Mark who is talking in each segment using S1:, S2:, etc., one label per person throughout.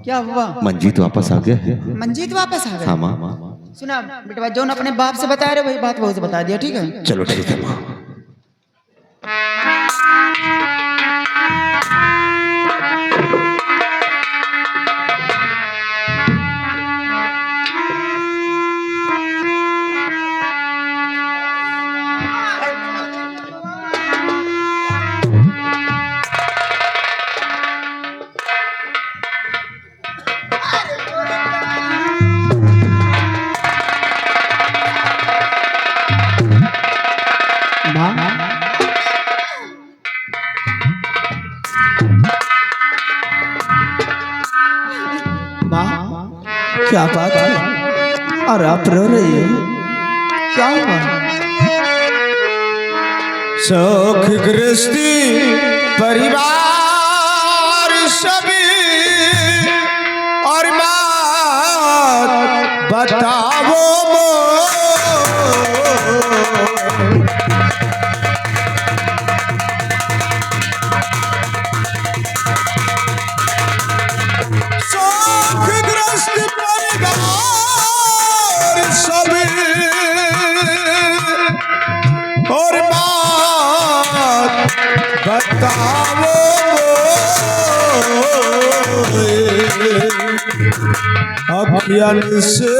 S1: क्या हुआ?
S2: मंजीत वापस आ गया।
S1: मंजीत वापस आ गया?
S2: हाँ माँ।
S1: सुना बेटा, जो अपने बाप से बता रहे वही बात बहू से बता दिया, ठीक है?
S2: चलो ठीक है माँ।
S3: क्या बात है? और आप रो रही हो, क्या हुआ? शौक गृहस्थी परिवार सभी और बात बताओ बताओ। अखियन से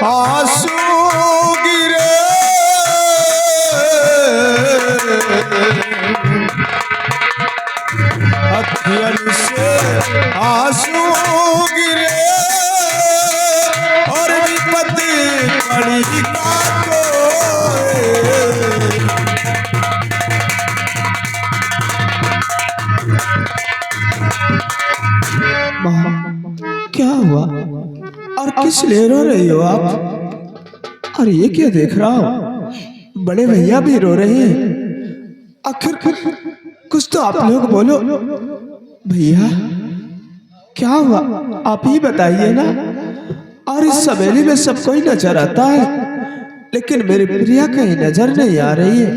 S3: आंसू गिरे, अखियन से आंसू गिरे और विपत्ति पड़ी काटो। क्या हुआ और किस लिए रो रही हो आप? और ये क्या देख रहा हो? बड़े भैया भी रो रहे हैं। आखिर कुछ तो आप लोग बोलो। भैया क्या हुआ, आप ही बताइए ना। और इस सवेली में सब कोई नजर आता है, लेकिन मेरी प्रिया कहीं नजर नहीं आ रही है।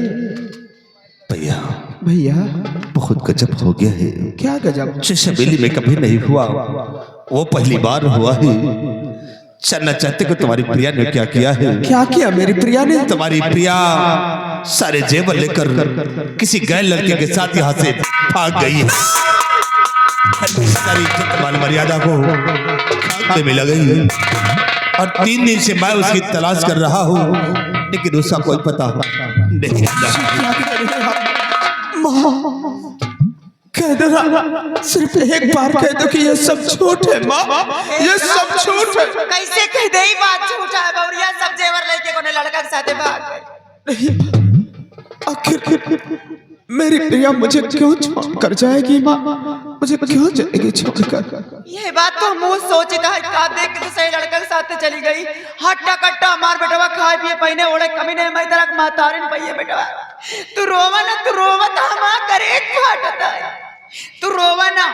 S2: भैया
S3: भैया
S2: बहुत गजब हो गया है।
S3: क्या गजब?
S2: सवेली में कभी नहीं हुआ, वो पहली बार हुआ है। जानना चाहते को तुम्हारी प्रिया ने क्या किया है?
S3: क्या किया मेरी प्रिया ने?
S2: तुम्हारी प्रिया सारे जेवर लेकर किसी गैर लड़के के साथ यहाँ से भाग गई है। सारी इज्जत मान मर्यादा को खाते में लग गई है। और 3 दिन से मैं उसकी तलाश कर रहा हूँ, लेकिन उसका कोई पता नहीं।
S3: कह देना, सिर्फ एक बार कह दो कि ये सब झूठ है माँ, ये सब झूठ है।
S1: कैसे कह दे बात झूठा है बौरिया? सब जेवर लेके कोने लड़का के साथ भाग गए।
S3: आखिर मेरी प्रिया मुझे क्यों छोड़ कर जाएगी माँ? मुझे क्यों जाएगी छोड़कर?
S1: ये बात तो मुँह सोचता है, का देख के तो सही लड़का के साथ चली गई। हट्टा कट्टा मार बेटवा, खाए पिए पहने ओढ़े कमी नहीं, मैं तरह मातारिन पहिए बेटवा। तू रोवा ना, तू रोवा तो हम करे फाटता है। तू रोवा ना,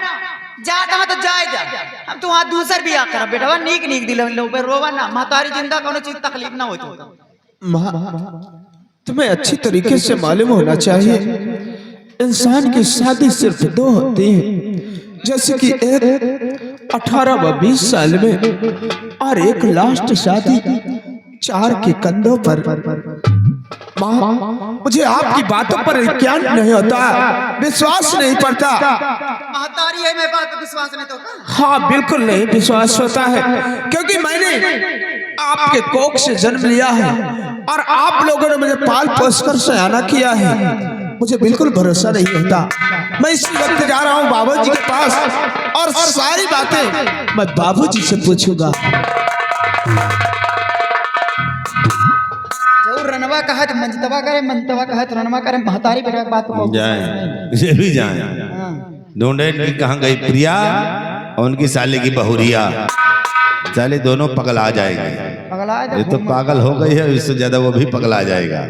S1: जाता तो जाए जा, हम तू वहाँ दूसर भी आकर बेटवा नीक नीक दिल लोग रोवा ना। मातारी जिंदा कोनो चीज तकलीफ ना हो।
S3: माँ तुम्हें अच्छी तरीके से मालूम होना चाहिए, इंसान की शादी सिर्फ 2 होती है। जैसे कि एक 18 व 20 साल में और एक लास्ट शादी 4 के कंधों पर। माँ मुझे आपकी बातों पर यकीन नहीं होता, विश्वास नहीं पड़ता।
S1: महतारी है, मैं बात पर विश्वास नहीं तो?
S3: हाँ बिल्कुल नहीं विश्वास होता है, क्योंकि मैंने आपके कोख से जन्म लिया है और आप लोगों ने मुझे पाल पोस कर सयाना किया है। मुझे बिल्कुल भरोसा नहीं होता। मैं इसी वक्त जा रहा हूँ बाबूजी के पास और सारी बातें मैं बाबूजी से पूछूंगा।
S1: रनवा कहा तो मंजतवा करे, मंजतवा कहा तो रनवा करे। महतारी बेटा बात को
S2: जाए, ये भी जाए। ढूंढे कहाँ गई प्रिया और उनकी साले की बहुरिया। साले दोनों पगला जाएंगे। ये तो पागल हो गई है, इससे ज्यादा वो भी पगला जाएगा।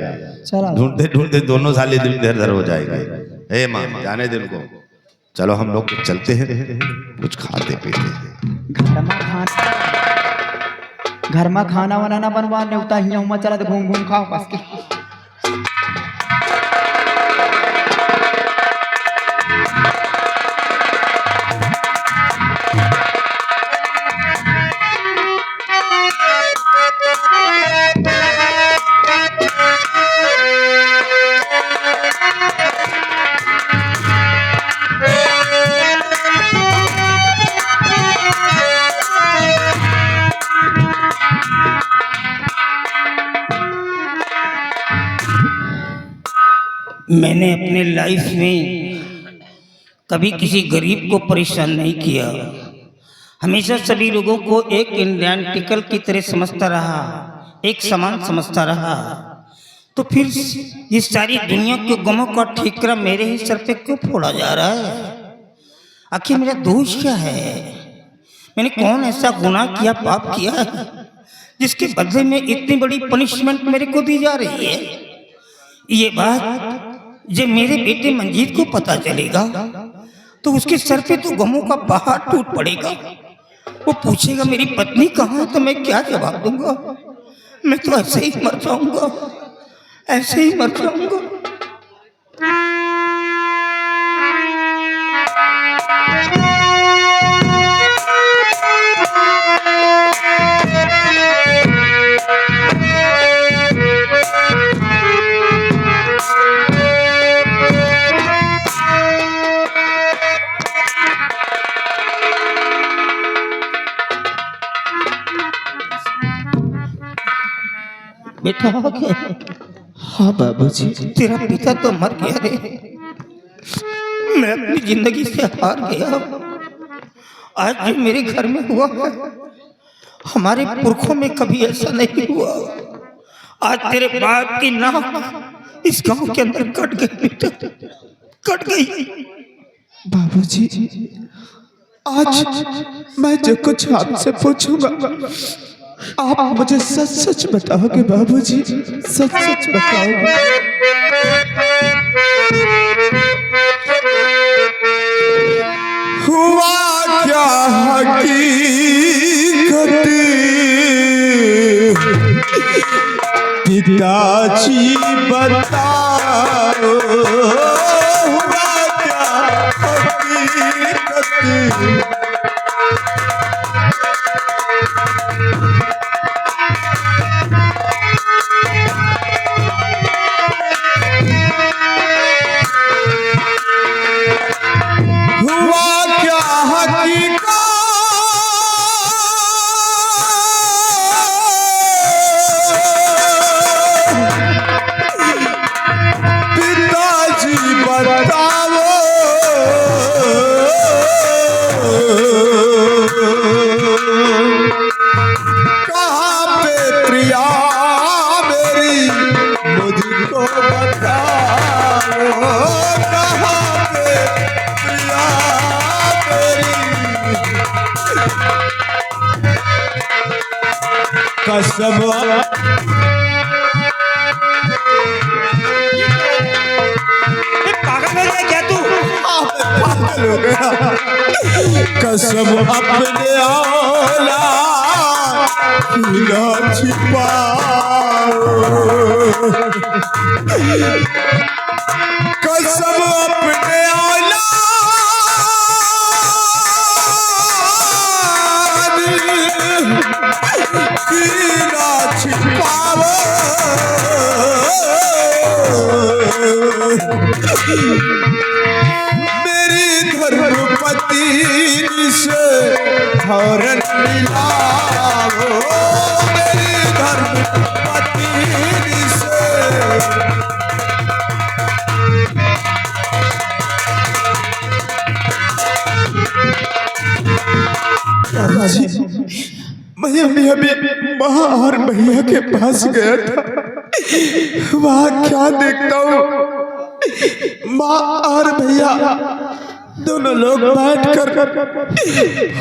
S2: ढूंढते ढूंढते दोनों साले दिन इधर उधर हो जाएंगे। हे माँ जाने दे उनको, चलो हम लोग चलते हैं, कुछ खाते पीते हैं।
S1: घर में खाना वाना ना बनवा नेवता ही उमा चला तो घूम घूम खाओ बस के।
S4: मैंने अपने लाइफ में कभी किसी गरीब को परेशान नहीं किया। हमेशा सभी लोगों को एक आइडेंटिकल की तरह समझता रहा, एक समान समझता रहा। तो फिर ये सारी दुनिया के गमों का ठिकरा मेरे ही सर पे क्यों फोड़ा जा रहा है? आखिर मेरा दोष क्या है? मैंने कौन ऐसा गुनाह किया, पाप किया है, जिसके बदले में इतनी बड़ी पनिशमेंट मेरे को दी जा रही है? ये बात जब मेरे बेटे मंजीत को पता चलेगा तो उसके सर पे तो गमों का पहाड़ टूट पड़ेगा। वो पूछेगा मेरी पत्नी कहाँ है, तो मैं क्या जवाब दूंगा? मैं तो ऐसे ही मर जाऊंगा, ऐसे ही मर जाऊंगा। बेटा आ गया?
S3: हाँ बाबूजी।
S4: तेरा पिता तो मर गया रे, मैं अपनी जिंदगी से हार गया। आज जो मेरे घर में हुआ है, हमारे पुरखों में कभी ऐसा नहीं हुआ। आज तेरे बाप की नाक इस गांव के अंदर कट गई बेटा, कट गई।
S3: बाबूजी आज मैं जो कुछ आपसे पूछूंगा आप मुझे सच सच बताओगे बाबूजी, सच सच बताओगे? हुआ क्या हकीकत पिताजी बताओ, हुआ क्या हकीकत? कसम
S4: पागल हो गया क्या तू?
S3: पागल हो गया। कसम अपने औलाद की ना छिपाओ, कसम अपने औलाद की ना छिपाओ। मेरी धर्मपति से हरण मिलाओ, मेरी धर्मपति से। मैं अभी महार भैया के पास गया था, वहाँ क्या देखता हूँ, माँ और भैया दोनों लोग बैठकर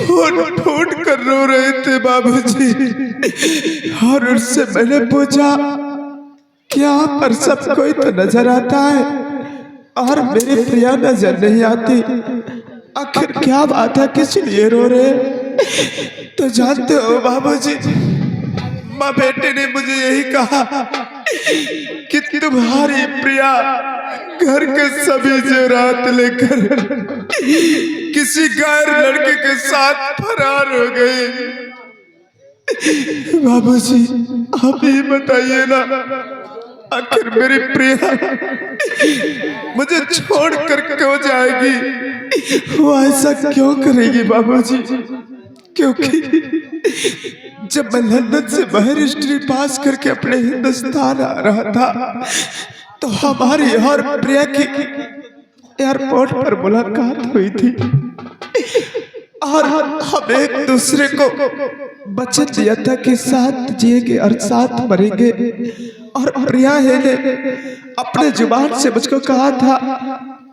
S3: फूट कर रो रहे थे बाबूजी। और उससे मैंने पूछा क्या पर सब कोई तो नजर आता है और मेरी प्रिया नजर नहीं आती, आखिर क्या बात है, किस लिए रो रहे? तो जानते हो बाबूजी, माँ बेटे ने मुझे यही कहा कि तुम्हारी प्रिया घर के सभी जेवरात लेकर किसी गैर लड़के के साथ फरार हो गई। बाबूजी आप ही बताइए ना, आखिर मेरी प्रिया मुझे छोड़कर क्यों जाएगी? वो ऐसा क्यों करेगी बाबूजी? क्योंकि जब मैं लंदन से बैरिस्ट्री पास करके अपने हिंदुस्तान आ रहा था तो हमारी और प्रिया की एयरपोर्ट पर मुलाकात हुई थी और हम एक दूसरे को वचन दिया था कि साथ जिएंगे और साथ मरेंगे। और प्रिया ने अपने जुबान से मुझको कहा था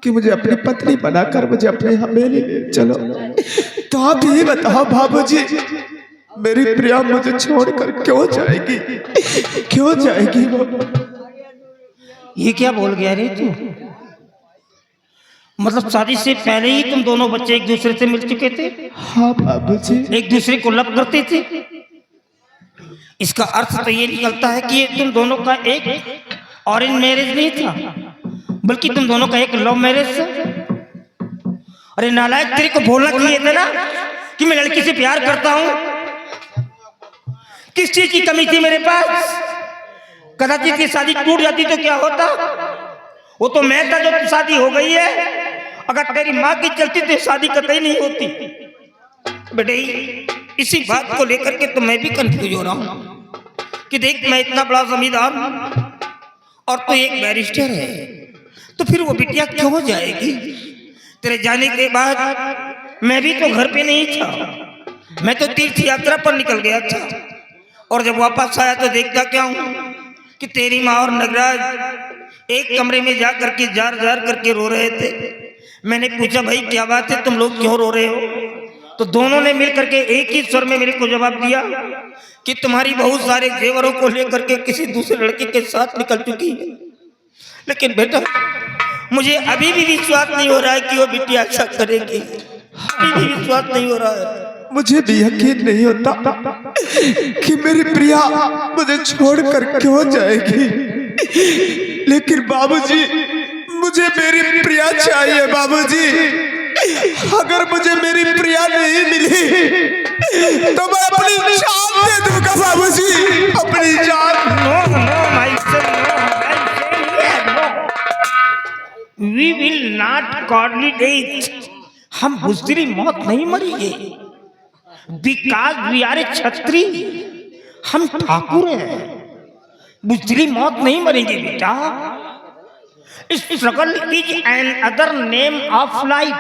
S3: कि मुझे अपनी पत्नी बनाकर मुझे अपने हवेली ले चलो। तो आप ही बताओ बाबूजी, मेरी प्रिया मुझे छोड़कर क्यों जाएगी? क्यों जाएगी वो?
S4: ये क्या बोल गया रे तू? मतलब शादी से पहले ही तुम दोनों बच्चे एक दूसरे से मिल चुके थे?
S3: हाँ बाबूजी।
S4: एक दूसरे को लव करते थे? इसका अर्थ तो ये निकलता है कि ये तुम दोनों का एक ऑरेंज मैरिज नहीं था, बल्कि तुम दोनों का एक लव मैरिज था। अरे नालायक, तेरे को बोलना चाहिए था ना कि मैं लड़की से प्यार करता हूं। किस चीज की कमी थी मेरे पास? कदाचित ये शादी टूट जाती तो क्या होता? वो तो मैं था जो शादी हो गई है। अगर तेरी माँ की चलती तो शादी कतई नहीं होती। बेटे इसी बात को लेकर के तो मैं भी कंफ्यूज हो रहा हूँ कि देख, मैं इतना बड़ा जमींदार और तो एक बैरिस्टर है, तो फिर वो बिटिया क्यों जाएगी? तेरे जाने के बाद मैं भी तो घर पे नहीं था, मैं तो तीर्थ यात्रा पर निकल गया था। और जब वापस आया तो देखता क्या हूँ कि तेरी माँ और नगराज एक कमरे में जा करके जार जार करके रो रहे थे। मैंने पूछा भाई क्या बात है, तुम लोग क्यों रो रहे हो? तो दोनों ने मिल करके एक ही स्वर में मेरे को जवाब दिया कि तुम्हारी बहुत सारे जेवरों को लेकर के किसी दूसरे लड़के के साथ निकल चुकी है। लेकिन बेटा मुझे अभी भी विश्वास नहीं हो रहा है कि वो बिटिया ऐसा करेगी। अभी भी विश्वास नहीं हो रहा है।
S3: मुझे भी यकीन नहीं होता कि मेरी प्रिया मुझे छोड़कर क्यों जाएगी। लेकिन बाबूजी मुझे मेरी प्रिया चाहिए। बाबूजी अगर मुझे मेरी प्रिया नहीं मिली तो मैं अपनी जान दे दूंगा बाबूजी, अपनी जान।
S4: We will not godly death. हम बुजदिली मौत नहीं मरेंगे। Because we are a क्षत्रिय, हम ठाकुर हैं, बुजदिली मौत नहीं मरेंगे बेटा। Struggle is an other name of life.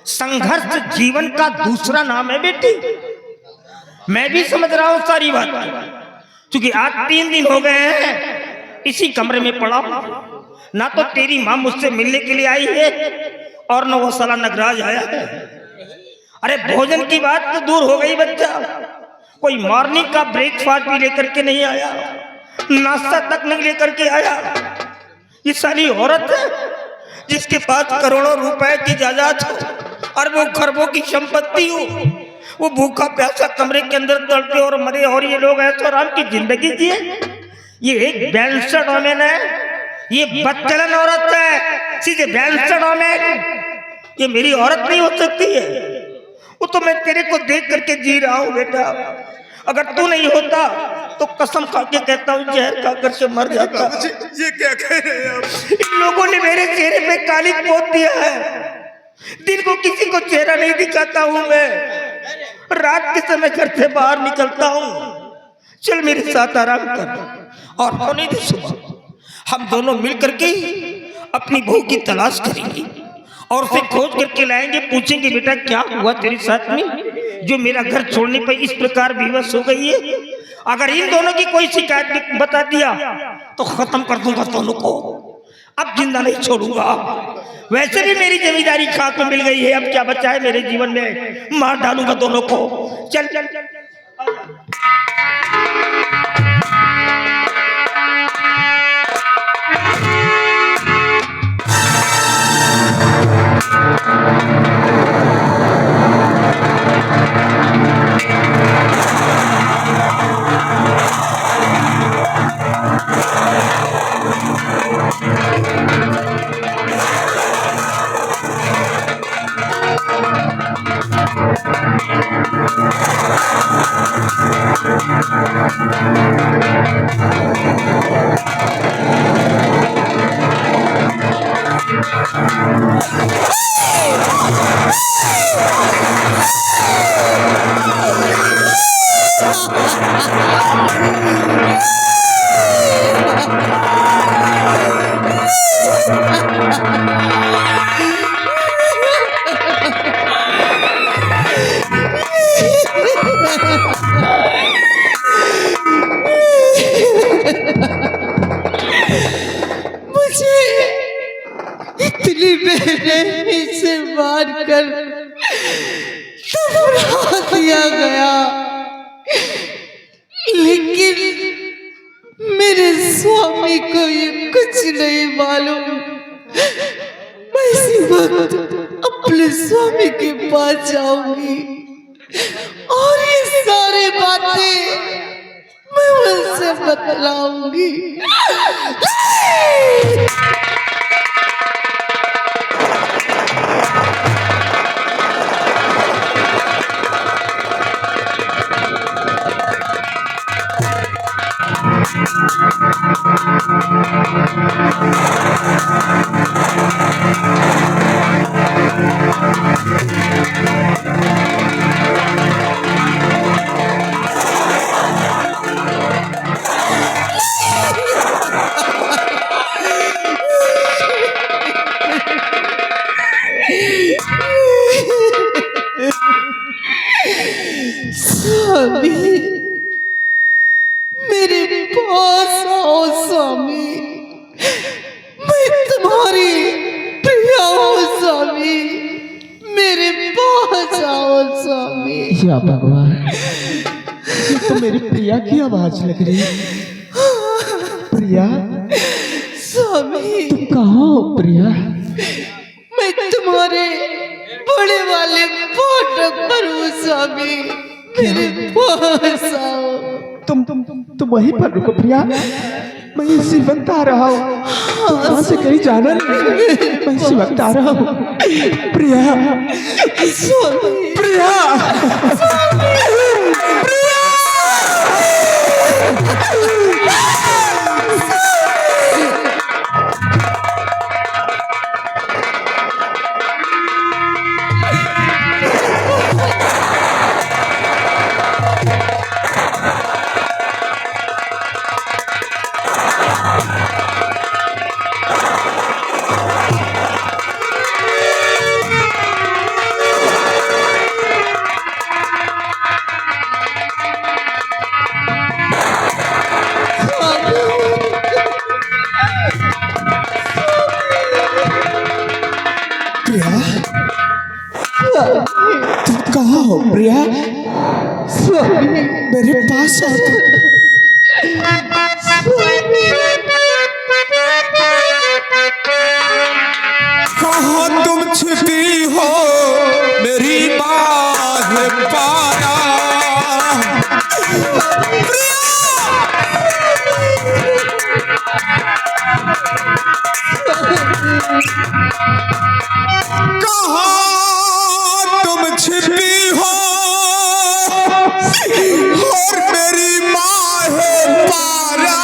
S4: संघर्ष जीवन का दूसरा नाम है बेटी। मैं भी समझ रहा हूँ सारी बात, क्योंकि आज 3 दिन हो गए हैं इसी कमरे में पड़ा। ना तो तेरी माँ मुझसे मिलने के लिए आई है और न वो साला नगराज आया है। अरे भोजन की बात तो दूर हो गई बच्चा, कोई मॉर्निंग का ब्रेकफास्ट भी लेकर के नहीं आया, नाश्ता तक नहीं लेकर के आया। ये सारी औरत है जिसके पास करोड़ों रुपए की जायदाद हो, अरबों खरबों की संपत्ति हो, वो भूखा प्यासा कमरे के अंदर तड़पे और मरे, और ये लोग ऐसे आराम की जिंदगी जिए। ये एक बैलेंस्ड वोमेन है, ये बदचलन औरत है, सीधे बैलेंस्ड वोमेन। ये मेरी औरत नहीं हो सकती है। वो तो मैं तेरे को देख करके जी रहा हूँ बेटा। अगर तू नहीं होता तो कसम खा के कहता हूँ जहर खाकर से मर जाता।
S3: ये क्या कह रहे हैं आप?
S4: इन लोगों ने मेरे चेहरे पे कालिक पोत दिया है। दिन को किसी को चेहरा नहीं दिखाता हूँ मैं, रात के समय घर से बाहर निकलता हूँ। चल मेरे साथ आराम कर और होने दे सुबह हम दोनों मिल करके अपनी बहू की तलाश करेंगे और उसे खोज करके लाएंगे। पूछेंगे बेटा क्या हुआ तेरे साथ में जो मेरा घर छोड़ने पर इस प्रकार विवश हो गई है। अगर इन दोनों की कोई शिकायत बता दिया तो खत्म कर दूंगा दोनों को, अब जिंदा नहीं छोड़ूंगा। वैसे भी मेरी जमींदारी खाक में मिल गई है, अब क्या बचा है मेरे जीवन में, मार डालूंगा दोनों को। चल चल चल
S1: मुझे इतनी बेरहमी से मार कर ठुकरा दिया गया, लेकिन मेरे स्वामी को ये कुछ नहीं मालूम। मैं इसी वक्त अपने स्वामी के पास जाऊंगी और ये सारी बातें मैं उनसे बतलाऊंगी। स्वामी, मेरे पास आओ स्वामी, मैं तुम्हारी प्रिया हूँ स्वामी, मेरे पास आओ स्वामी।
S3: या भगवान, ये तो मेरी प्रिया की आवाज लग रही है। प्रिया,
S1: स्वामी
S3: तुम कहाँ हो प्रिया?
S1: मैं तुम्हारे बड़े वाले फाटक पर हूँ स्वामी, मेरे पास आओ।
S3: तुम वहीं पर रुको प्रिया, मैं इसी वक्त आ रहा हूँ। वहाँ से कहीं जाना नहीं, मैं इसी वक्त आ रहा हूँ। प्रिया,
S1: स्वामी,
S3: प्रिया, तुम कहाँ हो प्रिया? मेरे पास आओ। कहाँ तुम छिपी हो मेरी बात पाया? छिपी हो और मेरी माँ है पारा,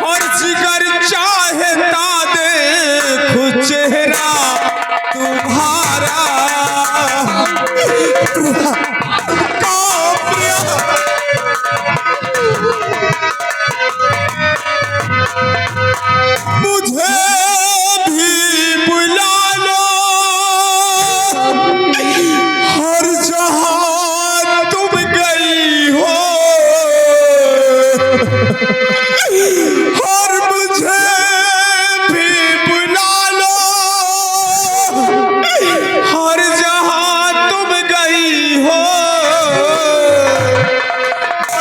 S3: और जिगर चाहता देखो चेहरा तुम्हारा। मुझे भी बुला लो, हर जहां तुम गई हो, और मुझे भी बुला लो, हर जहां तुम गई हो।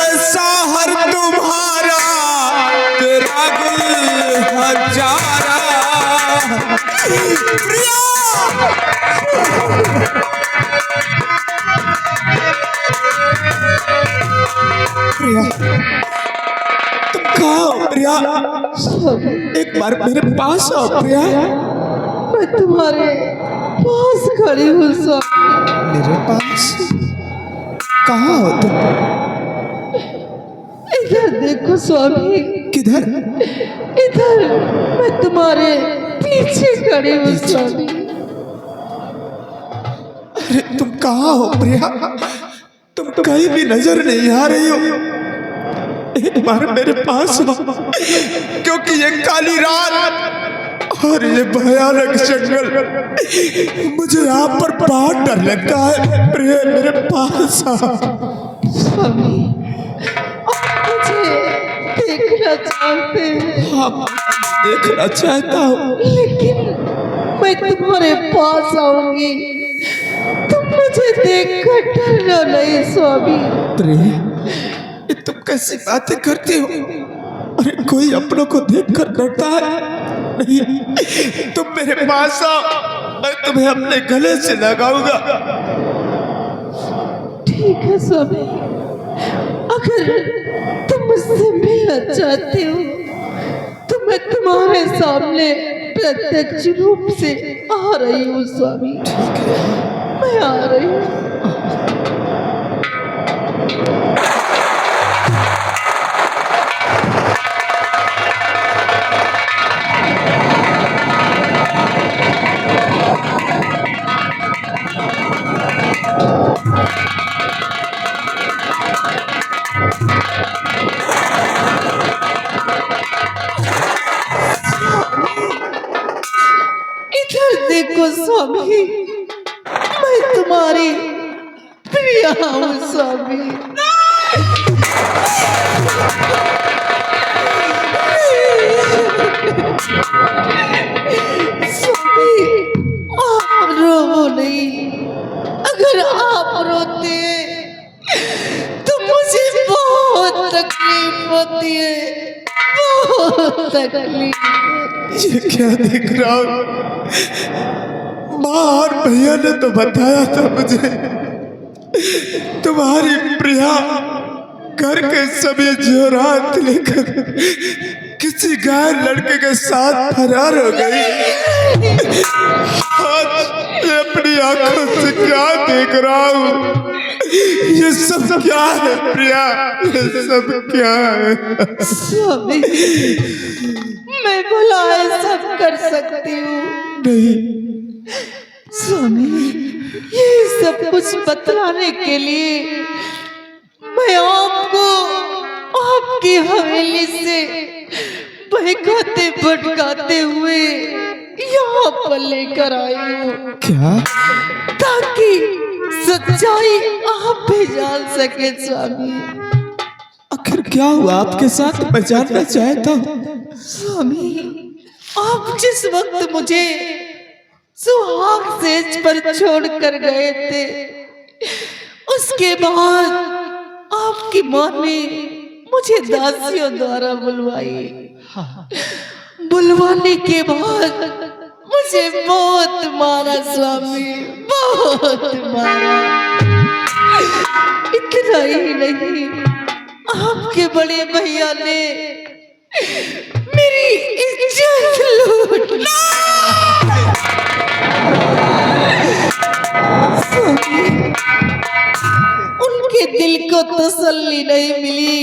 S3: ऐसा हर तुम्हारा तेरा गुल हजारा। प्रिया, प्रिया, तुम कहाँ हो प्रिया? एक बार मेरे पास आओ प्रिया।
S1: मैं तुम्हारे पास खड़ी हूँ स्वामी।
S3: मेरे पास? कहाँ हो तुम?
S1: इधर देखो स्वामी।
S3: किधर?
S1: इधर, मैं तुम्हारे पीछे खड़ी हूँ स्वामी।
S3: अरे तुम कहाँ हो प्रिया? तुम कहीं भी नजर नहीं आ रही हो। एक बार मेरे पास आओ, क्योंकि ये काली रात और ये भयानक जंगल मुझे यहाँ पर बहुत डर लगता है। प्रिया मेरे पास आओ।
S1: स्वामी, आप मुझे देखना चाहते हैं।
S3: हाँ, देखना चाहता हूँ,
S1: लेकिन मैं तुम्हारे पास आऊंगी, तुम मुझे देखकर डरना नहीं स्वामी।
S3: प्रिया ये तुम कैसी बातें करती हो? अरे कोई अपनों को देखकर डरता है? नहीं, तुम मेरे पास आओ, मैं तुम्हें अपने गले से लगाऊंगा।
S1: ठीक है स्वामी, अगर तुम मुझसे मिलना चाहते हो तो मैं तुम्हारे सामने प्रत्यक्ष रूप से आ रही हूँ स्वामी। मैं आ रही हूँ। इधर देखो स्वामी, मैं तुम्हारी प्रिया हूँ स्वामी। स्वामी, आप रो नहीं। अगर आप रोते तो मुझे बहुत तकलीफ होती है, बहुत तकलीफ।
S3: ये क्या देख रहा हूँ? माँ और भैया ने तो बताया था मुझे तुम्हारी प्रिया घर के सभी जेवरात लेकर किसी घायल लड़के के साथ फरार हो गई। आज ये अपनी आंखों से क्या देख रहा हूँ? ये सब क्या है प्रिया? ये सब क्या है?
S1: स्वामी, मैं भला सब कर सकती हूँ।
S3: नहीं
S1: स्वामी, ये सब कुछ बतलाने के लिए मैं आपको आपकी हवेली से बहकाते भटकाते हुए यहाँ पर लेकर आई हूँ,
S3: क्या?
S1: ताकि सच्चाई आप भी जान सके। स्वामी,
S3: आखिर क्या हुआ आपके साथ? मैं जानना चाहता हूँ।
S1: स्वामी, आप जिस वक्त मुझे सुहाग सेज पर छोड़ कर गए थे, उसके बाद आपकी माँ ने मुझे दासियों द्वारा बुलवाई। बुलवाने के बाद मुझे बहुत मारा स्वामी, बहुत मारा। इतना ही नहीं, आपके बड़े भैया ने मेरी इज्जत लूट ली। उनके दिल को तसल्ली नहीं मिली